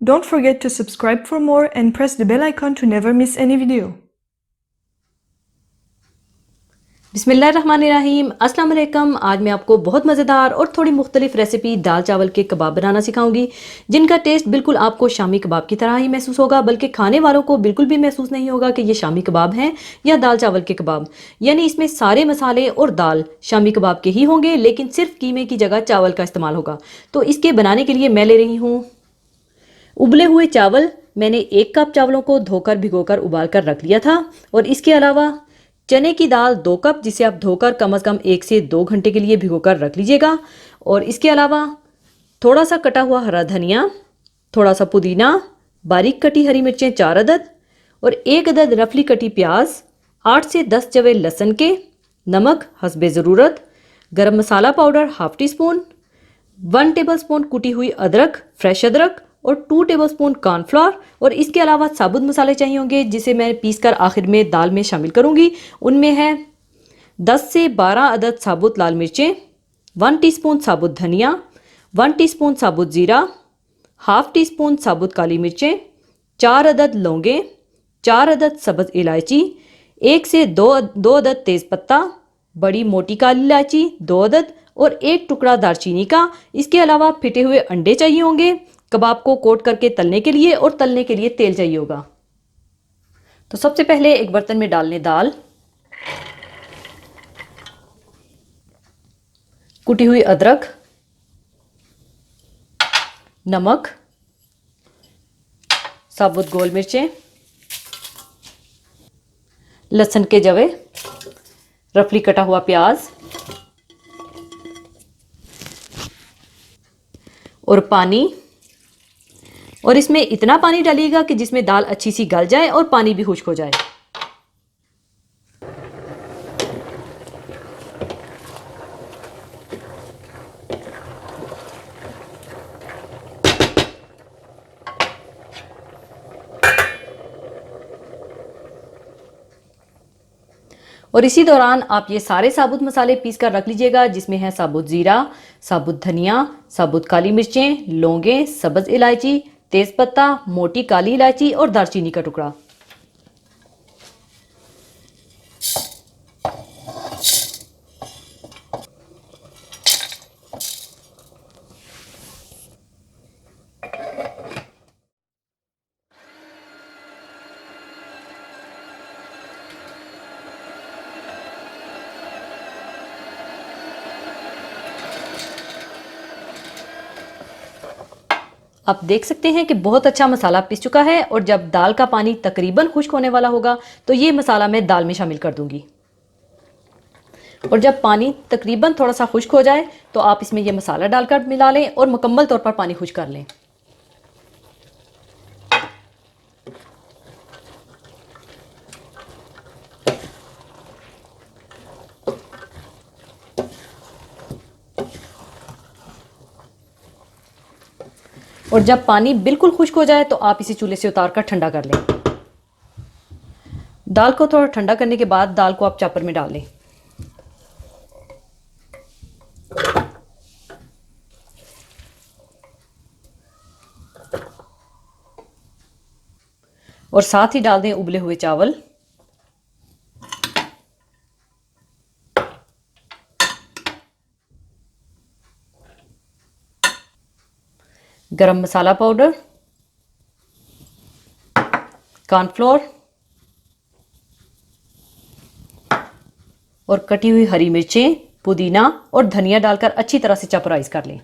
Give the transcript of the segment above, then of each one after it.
Don't forget to subscribe for more and press the bell icon to never miss any video. बिस्मिल्लाहिर्रहमानिर्रहीम, अस्सलाम वालेकुम। आज मैं आपको बहुत मज़ेदार और थोड़ी मुख्तलिफ रेसिपी दाल चावल के कबाब बनाना सिखाऊंगी, जिनका टेस्ट बिल्कुल आपको शामी कबाब की तरह ही महसूस होगा, बल्कि खाने वालों को बिल्कुल भी महसूस नहीं होगा कि ये शामी कबाब हैं या दाल चावल के कबाब। यानी इसमें सारे मसाले और दाल शामी कबाब के ही होंगे, लेकिन सिर्फ कीमे की जगह चावल का इस्तेमाल होगा। तो इसके बनाने के लिए मैं ले रही हूँ उबले हुए चावल। मैंने 1 कप चावलों को धोकर भिगोकर उबाल कर रख लिया था। और इसके अलावा चने की दाल 2 कप, जिसे आप धोकर कम से कम 1 से 2 घंटे के लिए भिगोकर रख लीजिएगा। और इसके अलावा थोड़ा सा कटा हुआ हरा धनिया, थोड़ा सा पुदीना, बारीक कटी हरी मिर्चें 4 अदद और 1 अदद रफली कटी प्याज, 8 से 10 जवे लहसुन के, नमक हस्बे ज़रूरत, garam masala powder half teaspoon, 1 tablespoon कुटी हुई अदरक, फ्रेश अदरक और 2 टेबलस्पून कॉर्नफ्लोर। और इसके अलावा साबुत मसाले चाहिए होंगे, जिसे मैं पीसकर आखिर में दाल में शामिल करूंगी। उनमें है 10 से 12 अदद साबुत लाल मिर्चें, 1 टीस्पून साबुत धनिया, 1 टीस्पून साबुत ज़ीरा, हाफ टी स्पून साबुत काली मिर्चें, 4 अदद लौंगे, 4 अदद सब्ज़ इलायची, 1 से 2 अदद तेज़पत्ता, बड़ी मोटी काली इलायची 2 अदद और 1 टुकड़ा दालचीनी का। इसके अलावा फिटे हुए अंडे चाहिए होंगे कबाब को कोट करके तलने के लिए, और तलने के लिए तेल चाहिए होगा। तो सबसे पहले एक बर्तन में डाल लें दाल, कुटी हुई अदरक, नमक, साबुत गोल मिर्चें, लहसुन के जवे, रफली कटा हुआ प्याज और पानी। और इसमें इतना पानी डालिएगा कि जिसमें दाल अच्छी सी गल जाए और पानी भी खुश्क हो जाए। और इसी दौरान आप ये सारे साबुत मसाले पीस कर रख लीजिएगा, जिसमें है साबुत ज़ीरा, साबुत धनिया, साबुत काली मिर्चें, लौंगे, सब्ज़ इलायची, तेज़पत्ता, मोटी काली इलायची और दालचीनी का टुकड़ा। आप देख सकते हैं कि बहुत अच्छा मसाला पिस चुका है। और जब दाल का पानी तकरीबन खुश्क होने वाला होगा तो ये मसाला मैं दाल में शामिल कर दूंगी। और जब पानी तकरीबन थोड़ा सा खुश्क हो जाए तो आप इसमें ये मसाला डालकर मिला लें और मुकम्मल तौर पर पानी खुश्क कर लें। और जब पानी बिल्कुल खुश्क हो जाए तो आप इसे चूल्हे से उतार कर ठंडा कर लें। दाल को थोड़ा ठंडा करने के बाद दाल को आप चॉपर में डाल लें। और साथ ही डाल दें उबले हुए चावल, गरम मसाला पाउडर, कॉर्नफ्लोर और कटी हुई हरी मिर्चें, पुदीना और धनिया डालकर अच्छी तरह से चॉपराइज कर लें।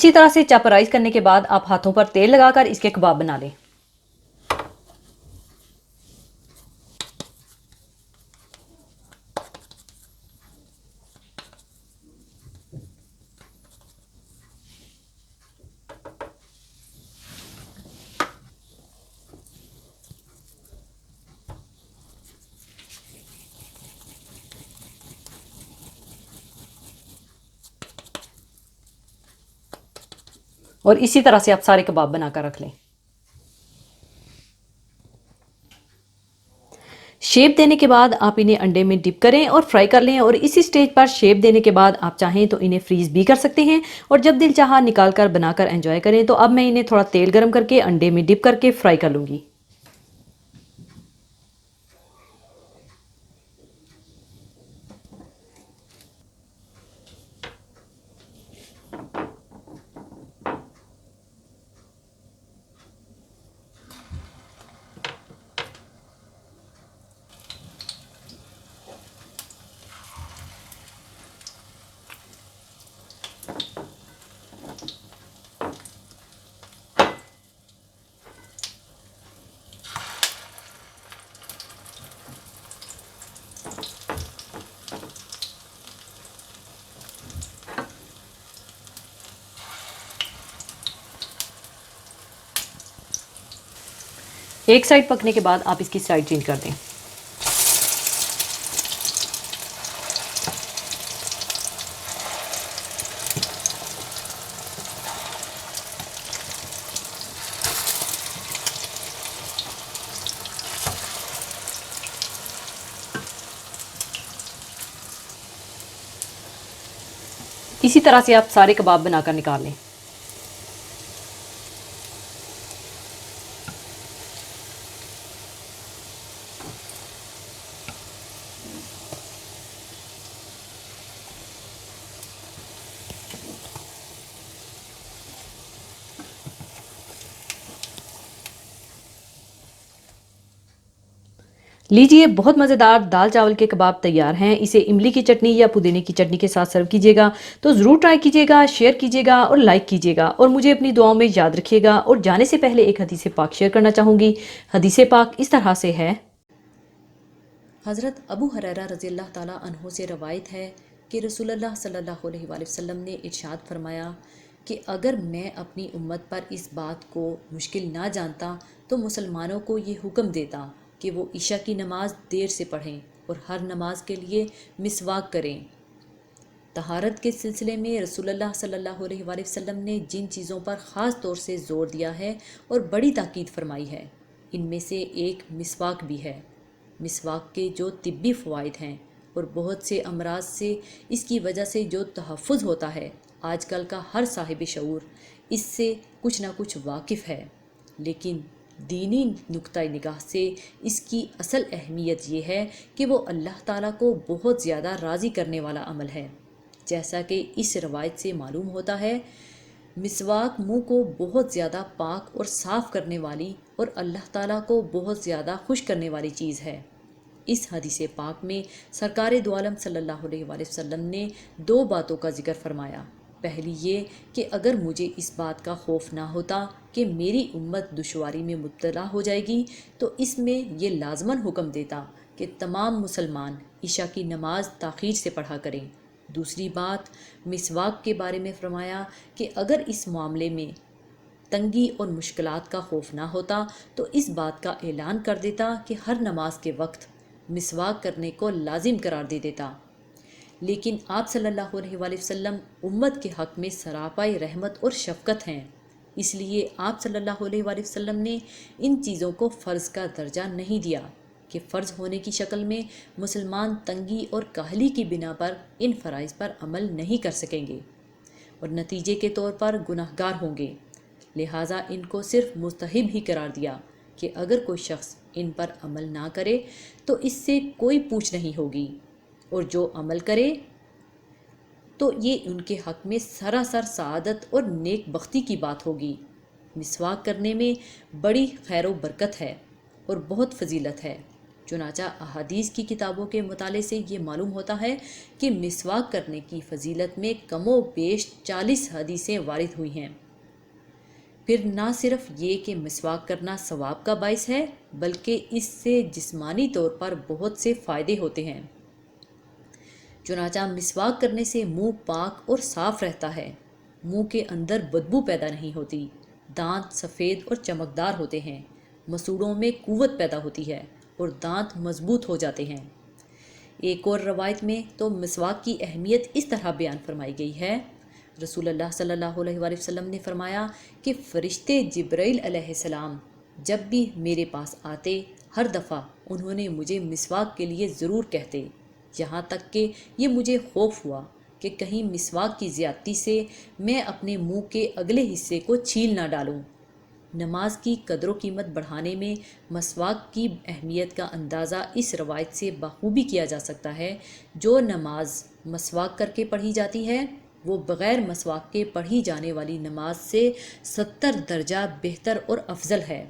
अच्छी तरह से चॉपराइज करने के बाद आप हाथों पर तेल लगाकर इसके कबाब बना लें। और इसी तरह से आप सारे कबाब बनाकर रख लें। शेप देने के बाद आप इन्हें अंडे में डिप करें और फ्राई कर लें। और इसी स्टेज पर शेप देने के बाद आप चाहें तो इन्हें फ्रीज भी कर सकते हैं और जब दिल चाहा निकाल कर बनाकर एंजॉय करें। तो अब मैं इन्हें थोड़ा तेल गर्म करके अंडे में डिप करके फ्राई कर लूँगी। एक साइड पकने के बाद आप इसकी साइड चेंज कर दें। इसी तरह से आप सारे कबाब बनाकर निकाल लें। लीजिए, बहुत मज़ेदार दाल चावल के कबाब तैयार हैं। इसे इमली की चटनी या पुदीने की चटनी के साथ सर्व कीजिएगा। तो ज़रूर ट्राई कीजिएगा, शेयर कीजिएगा और लाइक कीजिएगा और मुझे अपनी दुआओं में याद रखिएगा। और जाने से पहले एक हदीस पाक शेयर करना चाहूँगी। हदीस पाक इस तरह से है। हज़रत अबू हुरैरा रज़ियल्लाहु ताला अन्हु से रवायत है कि रसूलुल्लाह सल्लल्लाहु अलैहि वसल्लम ने इरशाद फरमाया कि अगर मैं अपनी उम्मत पर इस बात को मुश्किल ना जानता तो मुसलमानों को ये हुक्म देता कि वो ईशा की नमाज देर से पढ़ें और हर नमाज के लिए मिसवाक करें। तहारत के सिलसिले में रसूलुल्लाह सल्लल्लाहु अलैहि वसल्लम ने जिन चीज़ों पर ख़ास तौर से ज़ोर दिया है और बड़ी ताकीद फरमाई है, इनमें से एक मिसवाक भी है। मिसवाक के जो तिब्बी फ़वाइद हैं और बहुत से अमराज से इसकी वजह से जो तहफ़्फ़ुज़ होता है, आजकल का हर साहिब शऊर इससे कुछ ना कुछ वाकिफ़ है। लेकिन दीनी नुक्ता निगाह से इसकी असल अहमियत ये है कि वो अल्लाह ताला को बहुत ज़्यादा राज़ी करने वाला अमल है। जैसा कि इस रवायत से मालूम होता है, मिसवाक मुंह को बहुत ज़्यादा पाक और साफ़ करने वाली और अल्लाह ताला को बहुत ज़्यादा खुश करने वाली चीज़ है। इस हदीस पाक में सरकार दो आलम सल्लल्लाहु अलैहि वसल्लम ने दो बातों का जिक्र फरमाया। पहली ये कि अगर मुझे इस बात का खौफ ना होता कि मेरी उम्मत दुश्वारी में मुब्तला हो जाएगी तो इसमें ये लाजमन हुक्म देता कि तमाम मुसलमान ईशा की नमाज ताख़ीर से पढ़ा करें। दूसरी बात मिसवाक के बारे में फरमाया कि अगर इस मामले में तंगी और मुश्किलात का खौफ ना होता तो इस बात का ऐलान कर देता कि हर नमाज के वक्त मिसवाक करने को लाजिम करार दे देता। लेकिन आप सल्लल्लाहु अलैहि वसल्लम उम्मत के हक़ में सरापाई रहमत और शफ़क़त हैं, इसलिए आप सल्लल्लाहु अलैहि वसल्लम ने इन चीज़ों को फ़र्ज़ का दर्जा नहीं दिया कि फ़र्ज़ होने की शक्ल में मुसलमान तंगी और काहली की बिना पर इन फ़राइज़ पर अमल नहीं कर सकेंगे और नतीजे के तौर पर गुनाहगार होंगे। लिहाजा इनको सिर्फ मुस्तहिब ही करार दिया कि अगर कोई शख्स इन पर अमल ना करे तो इससे कोई पूछ नहीं होगी और जो अमल करे तो ये उनके हक़ में सरासर सआदत और नेक बख्ती की बात होगी। मिसवाक करने में बड़ी खैर व बरकत है और बहुत फजीलत है। चुनाचा अहादीस की किताबों के मुताले से ये मालूम होता है कि मिसवाक करने की फजीलत में कमो बेश 40 हदीसें वारिद हुई हैं। फिर ना सिर्फ ये कि मिसवाक करना सवाब का बाइस है, बल्कि इससे जिस्मानी तौर पर बहुत से फ़ायदे होते हैं। चुनाचा मिसवाक करने से मुंह पाक और साफ रहता है, मुंह के अंदर बदबू पैदा नहीं होती, दांत सफ़ेद और चमकदार होते हैं, मसूड़ों में कुव्वत पैदा होती है और दांत मजबूत हो जाते हैं। एक और रवायत में तो मिसवाक की अहमियत इस तरह बयान फरमाई गई है। रसूलुल्लाह सल्लल्लाहु अलैहि वसल्लम ने फरमाया कि फ़रिश्ते जिब्राइल अलैहिस्सलाम जब भी मेरे पास आते, हर दफ़ा उन्होंने मुझे मिसवाक के लिए ज़रूर कहते, यहाँ तक कि ये मुझे खौफ हुआ कि कहीं मिसवाक की ज़्यादती से मैं अपने मुंह के अगले हिस्से को छील ना डालूं। नमाज की कदर कीमत बढ़ाने में मिसवाक की अहमियत का अंदाज़ा इस रवायत से बखूबी किया जा सकता है। जो नमाज मिसवाक करके पढ़ी जाती है वो बग़ैर मिसवाक के पढ़ी जाने वाली नमाज से 70 दर्जा बेहतर और अफजल है।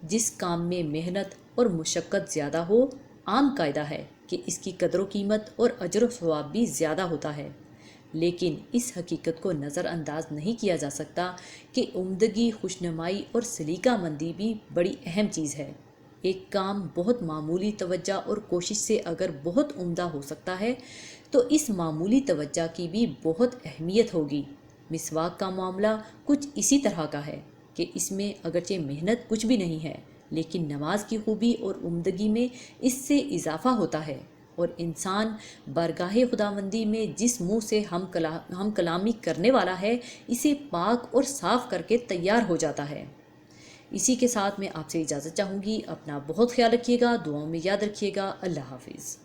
जिस काम में मेहनत और मुशक्क़त ज़्यादा हो, आम कायदा है कि इसकी कदर कीमत और अजर सवाब भी ज़्यादा होता है। लेकिन इस हकीकत को नज़रअंदाज नहीं किया जा सकता कि उम्दगी, खुशनुमाई और सलीकामंदी भी बड़ी अहम चीज़ है। एक काम बहुत मामूली तवज्जो और कोशिश से अगर बहुत उम्दा हो सकता है, तो इस मामूली तवज्जो की भी बहुत अहमियत होगी। मिसवाक का मामला कुछ इसी तरह का है कि इसमें अगरचे मेहनत कुछ भी नहीं है, लेकिन नमाज की खूबी और उम्दगी में इससे इजाफ़ा होता है और इंसान बारगाहे खुदावंदी में जिस मुँह से हम कलामी करने वाला है, इसे पाक और साफ़ करके तैयार हो जाता है। इसी के साथ मैं आपसे इजाज़त चाहूँगी। अपना बहुत ख्याल रखिएगा, दुआओं में याद रखिएगा। अल्लाह हाफिज़।